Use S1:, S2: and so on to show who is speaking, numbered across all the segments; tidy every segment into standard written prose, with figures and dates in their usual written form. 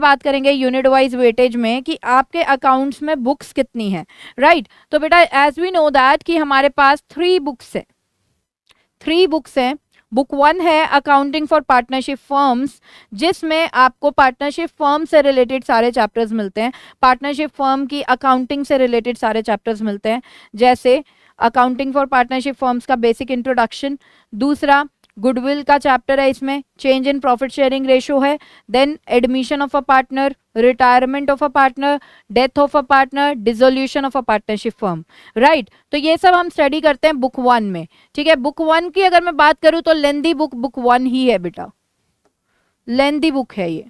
S1: बात करेंगे unit wise weightage में कि आपके अकाउंट्स में बुक्स कितनी है, राइट। तो बेटा एज वी नो दैट कि हमारे पास 3 बुक्स है, 3 बुक्स हैं। बुक 1 है अकाउंटिंग फॉर पार्टनरशिप फर्म्स, जिसमें आपको पार्टनरशिप फर्म से रिलेटेड सारे चैप्टर्स मिलते हैं, पार्टनरशिप फर्म की अकाउंटिंग से रिलेटेड सारे चैप्टर्स मिलते हैं, जैसे अकाउंटिंग फॉर पार्टनरशिप फर्म्स का बेसिक इंट्रोडक्शन। दूसरा गुडविल का चैप्टर है, इसमें change in profit sharing ratio है, then admission of a partner, retirement of a partner, death of a partner, dissolution of a partnership firm, right. तो ये सब हम स्टडी करते हैं बुक 1 में, ठीक है। बुक 1 की अगर मैं बात करूं तो लेंदी बुक 1 ही है बेटा, लेंदी बुक है ये,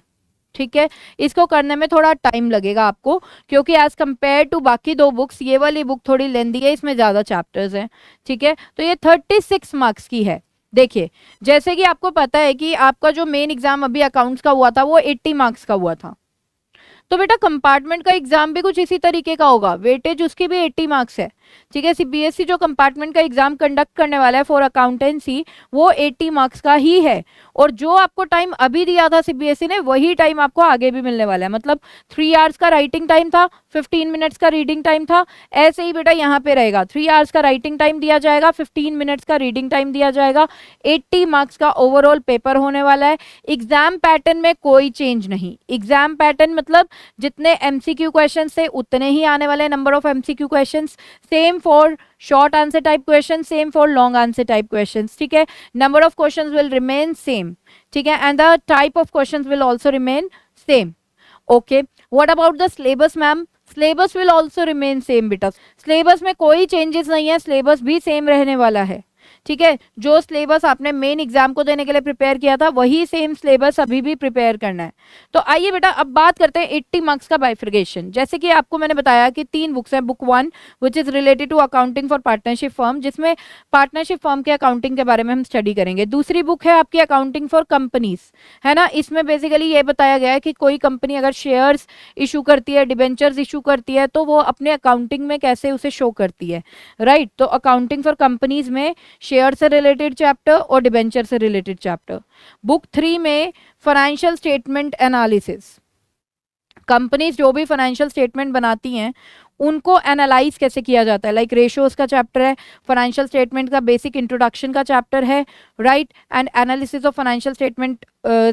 S1: ठीक है। इसको करने में थोड़ा टाइम लगेगा आपको, क्योंकि एज कंपेयर टू बाकी 2 बुक्स ये वाली बुक थोड़ी लेंदी है, इसमें ज्यादा चैप्टर्स हैं, ठीक है। तो ये 36 मार्क्स की है। देखिए जैसे कि आपको पता है कि आपका जो मेन एग्जाम अभी अकाउंट्स का हुआ था वो 80 मार्क्स का हुआ था, तो बेटा कंपार्टमेंट का एग्जाम भी कुछ इसी तरीके का होगा, वेटेज उसकी भी 80 मार्क्स है, ठीक है। सीबीएसई जो कंपार्टमेंट का एग्जाम कंडक्ट करने वाला है फॉर अकाउंटेंसी वो 80 मार्क्स का ही है, और जो आपको टाइम अभी दिया था सीबीएसई ने वही टाइम आपको आगे भी मिलने वाला है। मतलब 3 आवर्स का राइटिंग टाइम था, 15 मिनट्स का रीडिंग टाइम था, ऐसे ही बेटा यहाँ पे रहेगा, 3 आवर्स का राइटिंग टाइम दिया जाएगा, 15 मिनट्स का रीडिंग टाइम दिया जाएगा, 80 मार्क्स का ओवरऑल पेपर होने वाला है। एग्जाम पैटर्न में कोई चेंज नहीं, एग्जाम पैटर्न मतलब जितने एमसीक्यू क्वेश्चंस थे उतने ही आने वाले, number of MCQ questions, same for short answer type question, same for long answer type questions, ठीक है। Number of questions will remain same, ठीक है, and the type of questions will also remain same, okay. What about the syllabus ma'am? Syllabus will also remain same बेटा, syllabus में कोई changes नहीं है, syllabus भी सेम रहने वाला है, ठीक है। जो सिलेबस आपने मेन एग्जाम को देने के लिए प्रिपेयर किया था वही सेम सिलेबस अभी भी प्रिपेयर करना है। तो आइए बेटा अब बात करते हैं 80 मार्क्स का बाइफर्केशन। जैसे कि आपको मैंने बताया कि 3 बुक्स हैं, book 1 which is related to accounting for partnership firm, जिसमें पार्टनरशिप फर्म के अकाउंटिंग के बारे में हम स्टडी करेंगे। दूसरी बुक है आपकी अकाउंटिंग फॉर कंपनीज, है ना, इसमें बेसिकली ये बताया गया है कि कोई कंपनी अगर शेयर्स इशू करती है, डिबेंचर्स इशू करती है, तो वो अपने अकाउंटिंग में कैसे उसे शो करती है, राइट। तो अकाउंटिंग फॉर कंपनीज में शेयर से रिलेटेड चैप्टर और डिबेंचर से रिलेटेड चैप्टर। बुक 3 में फाइनेंशियल स्टेटमेंट एनालिसिस, कंपनीज जो भी फाइनेंशियल स्टेटमेंट बनाती हैं उनको एनालाइज कैसे किया जाता है, लाइक रेशियोज का चैप्टर है, फाइनेंशियल स्टेटमेंट का बेसिक इंट्रोडक्शन का चैप्टर है, right, and analysis of financial statement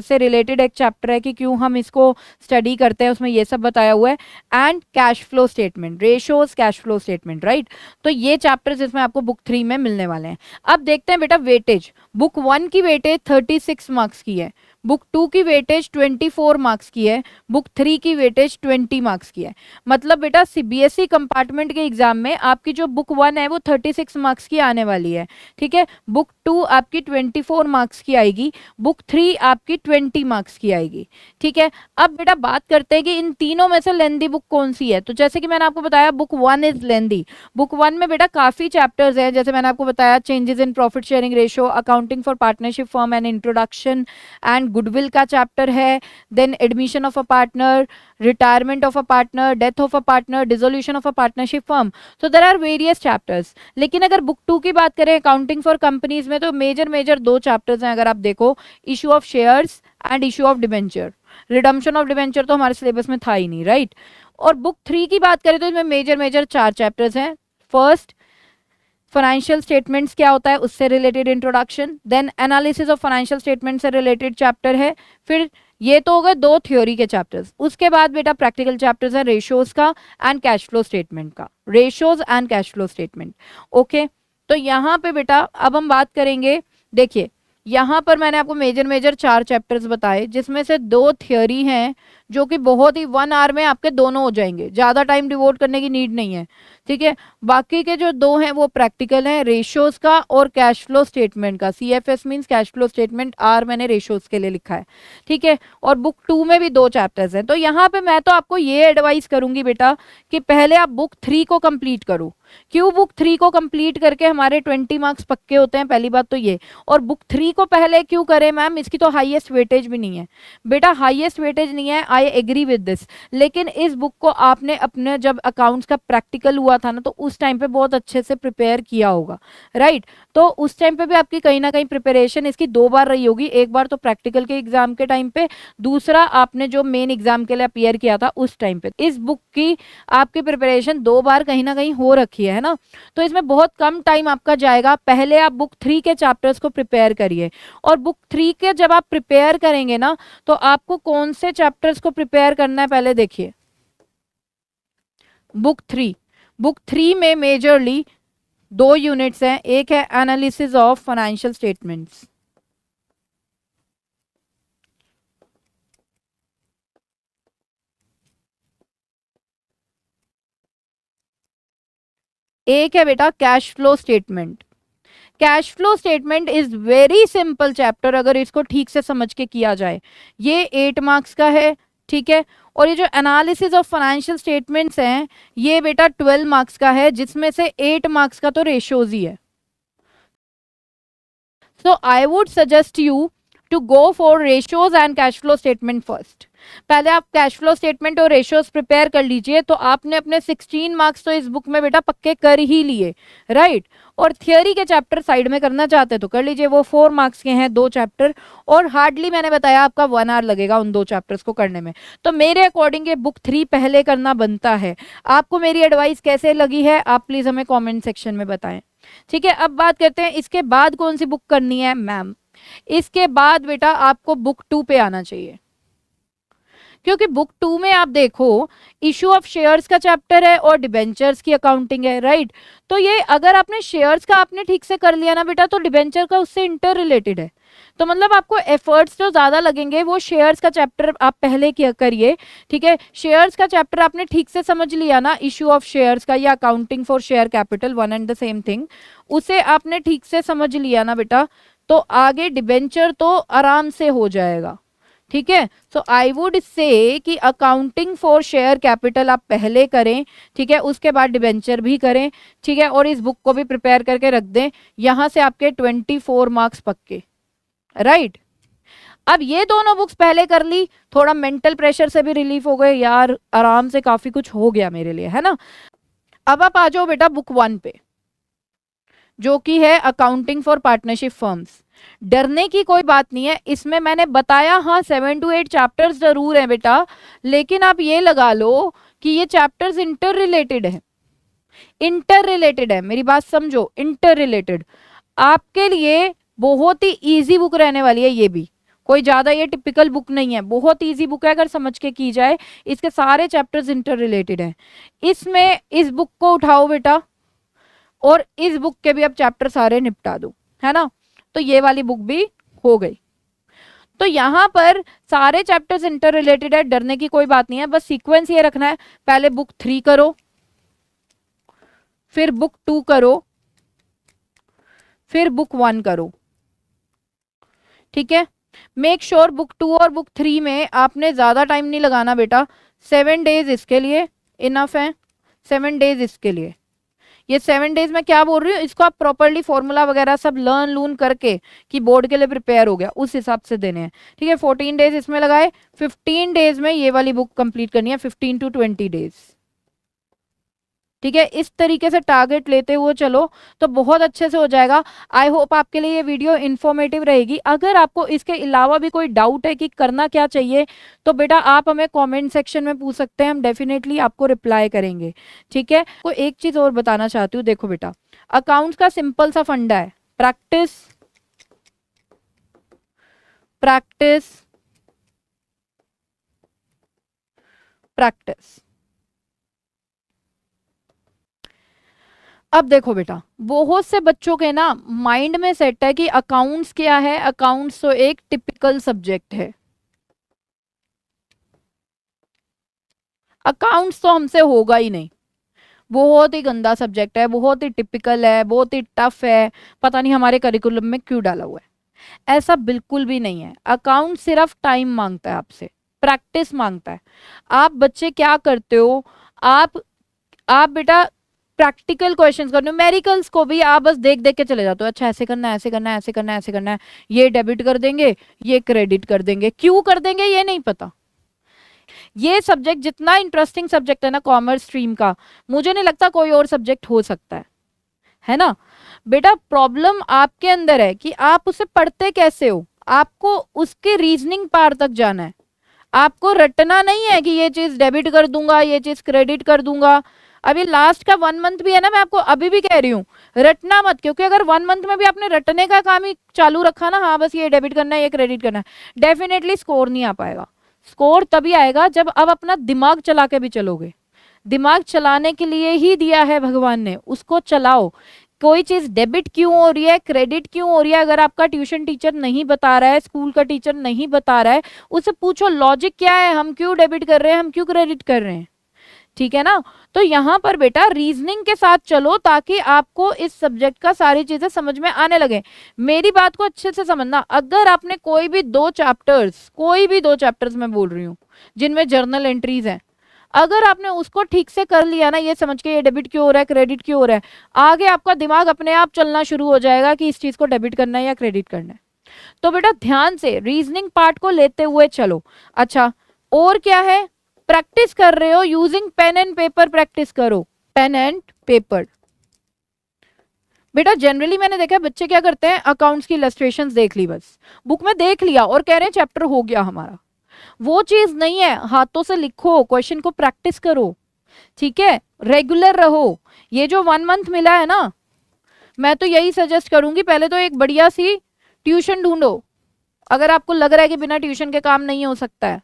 S1: से रिलेटेड एक चैप्टर है कि क्यों हम इसको स्टडी करते हैं, उसमें ये सब बताया हुआ है, and cash flow statement, ratios cash flow statement, right. तो ये चैप्टर्स इसमें आपको बुक 3 में मिलने वाले हैं। अब देखते हैं बेटा वेटेज। बुक 1 की वेटेज 36 मार्क्स की है, बुक 2 की वेटेज 24 मार्क्स की है, बुक 3 की वेटेज 20 मार्क्स की है। मतलब बेटा सीबीएसई कंपार्टमेंट के एग्जाम में आपकी जो बुक 1 है वो 36 मार्क्स की आने वाली है, ठीक है। बुक 2 आपकी 24 मार्क्स की आएगी, बुक 3 आपकी 20 मार्क्स की आएगी, ठीक है। अब बेटा बात करते हैं कि इन तीनों में से लेंदी बुक कौन सी है। तो जैसे कि मैंने आपको बताया बुक 1 इज लेंदी। बुक 1 में बेटा काफी चैप्टर्स हैं, जैसे मैंने आपको बताया changes in profit sharing ratio, accounting for partnership firm and introduction, and goodwill का चैप्टर है, then admission of a partner, retirement of a partner, death of a partner, dissolution of a partnership firm. So there are various chapters. लेकिन अगर book 2 की बात करें accounting for companies में, तो major 2 chapters हैं। अगर आप देखो, issue of shares and issue of debenture, redemption of debenture तो हमारे सिलेबस में था ही नहीं, राइट। और बुक 3 की बात करें तो इसमें मेजर 4 चैप्टर्स हैं। फर्स्ट फाइनेंशियल स्टेटमेंट्स क्या होता है उससे related introduction, then analysis of financial statement से रिलेटेड चैप्टर है, फिर ये तो हो गए 2 थ्योरी के चैप्टर्स। उसके बाद बेटा प्रैक्टिकल चैप्टर्स है रेशियोज का एंड कैश फ्लो स्टेटमेंट का, ratios and cash flow statement, okay. तो यहाँ पे बेटा अब हम बात करेंगे, देखिए यहाँ पर मैंने आपको मेजर 4 चैप्टर्स बताए, जिसमें से 2 थ्योरी हैं जो कि बहुत ही 1 आवर में आपके दोनों हो जाएंगे, ज़्यादा टाइम डिवोट करने की नीड नहीं है, ठीक है। बाकी के जो 2 हैं वो प्रैक्टिकल हैं, रेशियोज का और कैश फ्लो स्टेटमेंट का। CFS means cash flow statement, R मैंने रेशियोज के लिए लिखा है, ठीक है। और बुक 2 में भी 2 चैप्टर्स हैं। तो यहाँ पे मैं तो आपको ये एडवाइस करूंगी बेटा कि पहले आप बुक 3 को कंप्लीट करो। क्यों बुक 3 को कंप्लीट करके हमारे 20 मार्क्स पक्के होते हैं, पहली बात तो ये। और बुक 3 को पहले क्यों करें मैम, इसकी तो हाईएस्ट वेटेज भी नहीं है बेटा, हाईएस्ट वेटेज नहीं है। आई एग्री विद दिस, लेकिन इस बुक को आपने अपने जब अकाउंट्स का प्रैक्टिकल हुआ था ना, तो उस टाइम पे बहुत अच्छे से प्रिपेयर किया होगा, राइट। तो उस टाइम पे भी आपकी कहीं ना कहीं प्रिपरेशन इसकी 2 बार रही होगी, एक बार तो प्रैक्टिकल के एग्जाम के टाइम पे, दूसरा आपने जो मेन एग्जाम के लिए अपियर किया था उस टाइम पे। इस बुक की आपकी प्रिपरेशन 2 बार कहीं ना कहीं हो रखी है ना, तो इसमें बहुत कम टाइम आपका जाएगा। पहले आप बुक 3 के चैप्टर्स को प्रिपेयर करिए, और बुक 3 के जब आप प्रिपेयर करेंगे ना, तो आपको कौन से चैप्टर्स को प्रिपेयर करना है पहले देखिए। बुक 3 में मेजरली 2 यूनिट्स हैं, एक है एनालिसिस ऑफ फाइनेंशियल स्टेटमेंट्स, एक है बेटा cash flow statement. Cash flow statement is very simple chapter, अगर इसको ठीक से समझ के किया जाए। ये 8 मार्क्स का है, ठीक है। और ये जो एनालिसिस ऑफ फाइनेंशियल स्टेटमेंट्स हैं, ये बेटा 12 मार्क्स का है, जिसमें से 8 मार्क्स का तो रेशियोज ही है। So I would suggest you to go for ratios and cash flow statement first. पहले आप कैश फ्लो स्टेटमेंट और रेशियोज प्रिपेयर कर लीजिए, तो आपने अपने 16 मार्क्स तो इस बुक में बेटा पक्के कर ही लिए, राइट। और थियोरी के चैप्टर साइड में करना चाहते तो कर लीजिए, वो 4 मार्क्स के हैं 2 चैप्टर, और हार्डली मैंने बताया आपका 1 आवर लगेगा उन 2 चैप्टर्स को करने में। तो मेरे अकॉर्डिंग ये बुक 3 पहले करना बनता है। आपको मेरी एडवाइस कैसे लगी है आप प्लीज हमें कॉमेंट सेक्शन में बताएं, ठीक है। अब बात करते हैं इसके बाद कौन सी बुक करनी है मैम। इसके बाद बेटा आपको बुक 2 पे आना चाहिए, क्योंकि बुक 2 में आप देखो इशू ऑफ शेयर्स का चैप्टर है और डिबेंचर्स की अकाउंटिंग है, राइट। तो ये अगर आपने शेयर्स का आपने ठीक से कर लिया ना बेटा, तो डिबेंचर का उससे इंटर रिलेटेड है। तो मतलब आपको एफर्ट्स जो ज्यादा लगेंगे वो शेयर्स का चैप्टर आप पहले किया करिए, ठीक है। शेयर्स का चैप्टर आपने ठीक से समझ लिया ना, इशू ऑफ शेयर्स का या accounting for share capital, one and the same thing, उसे आपने ठीक से समझ लिया ना बेटा, तो आगे डिबेंचर तो आराम से हो जाएगा, ठीक है। सो आई वुड से कि अकाउंटिंग फॉर शेयर कैपिटल आप पहले करें, ठीक है, उसके बाद डिबेंचर भी करें, ठीक है। और इस बुक को भी प्रिपेयर करके रख दें, यहां से आपके 24 मार्क्स पक्के, राइट। अब ये दोनों बुक्स पहले कर ली, थोड़ा मेंटल प्रेशर से भी रिलीफ हो गए यार, आराम से काफी कुछ हो गया मेरे लिए, है ना। अब आप आ जाओ बेटा बुक 1 पे, जो कि है अकाउंटिंग फॉर पार्टनरशिप फर्म्स। डरने की कोई बात नहीं है, इसमें मैंने बताया हाँ 7 to 8 चैप्टर्स जरूर हैं बेटा, लेकिन आप ये लगा लो कि ये चैप्टर्स इंटर रिलेटेड है, इंटर रिलेटेड है, मेरी बात समझो, इंटर रिलेटेड। आपके लिए बहुत ही इजी बुक रहने वाली है, ये भी कोई ज्यादा ये टिपिकल बुक नहीं है, बहुत इजी बुक है अगर समझ के की जाए। इसके सारे चैप्टर्स इंटर रिलेटेड हैं। इसमें इस बुक को उठाओ बेटा, और इस बुक के भी अब चैप्टर सारे निपटा दो, है ना। तो ये वाली बुक भी हो गई। तो यहां पर सारे चैप्टर्स इंटर रिलेटेड है, डरने की कोई बात नहीं है, बस सीक्वेंस ये रखना है, पहले बुक 3 करो, फिर बुक 2 करो, फिर बुक 1 करो, ठीक है। मेक श्योर बुक 2 और बुक 3 में आपने ज्यादा टाइम नहीं लगाना बेटा, 7 डेज इसके लिए इनफ है, 7 डेज इसके लिए। ये 7 डेज में क्या बोल रही हूँ, इसको आप प्रॉपरली फॉर्मूला वगैरह सब लर्न लून करके कि बोर्ड के लिए प्रिपेयर हो गया, उस हिसाब से देने हैं, ठीक है। 14 डेज इसमें लगाए, 15 डेज में ये वाली बुक कंप्लीट करनी है, 15 to 20 डेज, ठीक है। इस तरीके से टारगेट लेते हुए चलो तो बहुत अच्छे से हो जाएगा। आई होप आपके लिए ये वीडियो इन्फॉर्मेटिव रहेगी। अगर आपको इसके अलावा भी कोई डाउट है कि करना क्या चाहिए, तो बेटा आप हमें कमेंट सेक्शन में पूछ सकते हैं, हम डेफिनेटली आपको रिप्लाई करेंगे, ठीक है। कोई एक चीज और बताना चाहती हूँ, देखो बेटा अकाउंट्स का सिंपल सा फंडा है, प्रैक्टिस प्रैक्टिस प्रैक्टिस। अब देखो बेटा बहुत से बच्चों के ना माइंड में सेट है कि अकाउंट्स क्या है, अकाउंट्स तो एक टिपिकल सब्जेक्ट है, अकाउंट्स तो हमसे होगा ही नहीं, बहुत ही गंदा सब्जेक्ट है, बहुत ही टिपिकल है, बहुत ही टफ है, पता नहीं हमारे करिकुलम में क्यों डाला हुआ है। ऐसा बिल्कुल भी नहीं है। अकाउंट सिर्फ टाइम मांगता है आपसे, प्रैक्टिस मांगता है। आप बच्चे क्या करते हो, आप बेटा प्रैक्टिकल क्वेश्चंस करने, न्यूमेरिकल्स को भी आप बस देख देख के चले जाते हो, अच्छा ऐसे करना है, ऐसे करना है, ऐसे करना है, ऐसे करना है, ये डेबिट कर देंगे, ये क्रेडिट कर देंगे, क्यों कर देंगे ये नहीं पता। ये सब्जेक्ट जितना इंटरेस्टिंग सब्जेक्ट है ना कॉमर्स स्ट्रीम का, मुझे नहीं लगता कोई और सब्जेक्ट हो सकता है ना। बेटा प्रॉब्लम आपके अंदर है कि आप उसे पढ़ते कैसे हो, आपको उसके रीजनिंग पार तक जाना है। आपको रटना नहीं है कि ये चीज डेबिट कर दूंगा, ये चीज क्रेडिट कर दूंगा। अभी लास्ट का 1 मंथ भी है ना, मैं आपको अभी भी कह रही हूँ रटना मत, क्योंकि अगर 1 मंथ में भी आपने रटने का काम ही चालू रखा ना, हाँ बस ये डेबिट करना है, ये क्रेडिट करना है, डेफिनेटली स्कोर नहीं आ पाएगा। स्कोर तभी आएगा जब अब अपना दिमाग चला के भी चलोगे। दिमाग चलाने के लिए ही दिया है भगवान ने, उसको चलाओ। कोई चीज डेबिट क्यों हो रही है, क्रेडिट क्यों हो रही है, अगर आपका ट्यूशन टीचर नहीं बता रहा है, स्कूल का टीचर नहीं बता रहा है, उससे पूछो लॉजिक क्या है, हम क्यों डेबिट कर रहे हैं, हम क्यों क्रेडिट कर रहे हैं। ठीक है ना। तो यहां पर बेटा रीजनिंग के साथ चलो ताकि आपको इस सब्जेक्ट का सारी चीजें समझ में आने लगे। मेरी बात को अच्छे से समझना, अगर आपने कोई भी 2 चैप्टर्स मैं बोल रही हूँ जिनमें जर्नल एंट्रीज हैं, अगर आपने उसको ठीक से कर लिया ना, ये समझ के ये डेबिट क्यों हो रहा है, क्रेडिट क्यों हो रहा है, आगे आपका दिमाग अपने आप चलना शुरू हो जाएगा कि इस चीज को डेबिट करना है या क्रेडिट करना है। तो बेटा ध्यान से रीजनिंग पार्ट को लेते हुए चलो। अच्छा और क्या है, प्रैक्टिस कर रहे हो using pen and paper, practice करो पेन एंड पेपर। बेटा जनरली मैंने देखा है बच्चे क्या करते हैं, अकाउंट्स की इलस्ट्रेशंस देख ली, बस बुक में देख लिया और कह रहे हैं चैप्टर हो गया हमारा। वो चीज नहीं है, हाथों से लिखो, क्वेश्चन को प्रैक्टिस करो, ठीक है, रेगुलर रहो। ये जो 1 मंथ मिला है ना, मैं तो यही सजेस्ट करूंगी पहले तो एक बढ़िया सी ट्यूशन ढूंढो। अगर आपको लग रहा है कि बिना ट्यूशन के काम नहीं हो सकता है,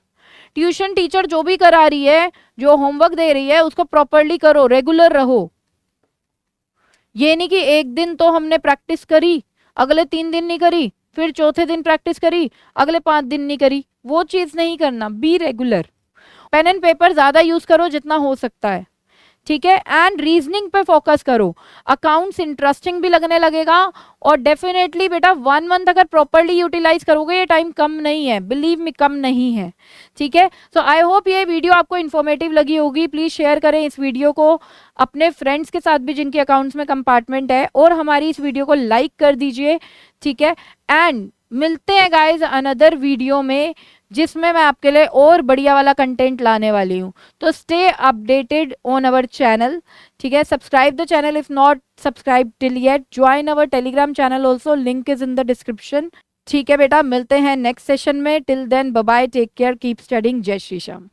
S1: ट्यूशन टीचर जो भी करा रही है, जो होमवर्क दे रही है, उसको प्रॉपरली करो, रेगुलर रहो। ये नहीं कि एक दिन तो हमने प्रैक्टिस करी, अगले 3 दिन नहीं करी, फिर चौथे दिन प्रैक्टिस करी, अगले 5 दिन नहीं करी, वो चीज नहीं करना। Be regular, pen and paper ज्यादा यूज करो जितना हो सकता है, ठीक है, एंड रीजनिंग पे फोकस करो। अकाउंट्स इंटरेस्टिंग भी लगने लगेगा, और डेफिनेटली बेटा 1 मंथ अगर प्रॉपरली यूटिलाइज करोगे, ये टाइम कम नहीं है, बिलीव मी कम नहीं है, ठीक है। सो आई होप ये वीडियो आपको इन्फॉर्मेटिव लगी होगी। प्लीज शेयर करें इस वीडियो को अपने फ्रेंड्स के साथ भी जिनके अकाउंट्स में कंपार्टमेंट है, और हमारी इस वीडियो को लाइक कर दीजिए, ठीक है। एंड मिलते हैं गाइज अनदर वीडियो में, जिसमें मैं आपके लिए और बढ़िया वाला कंटेंट लाने वाली हूँ। तो stay updated on our channel, ठीक है। Subscribe the channel if not subscribe till yet, join our telegram channel also, link is in the description, ठीक है बेटा। मिलते हैं नेक्स्ट सेशन में, till then bye bye, take care, keep studying, जय श्री श्याम।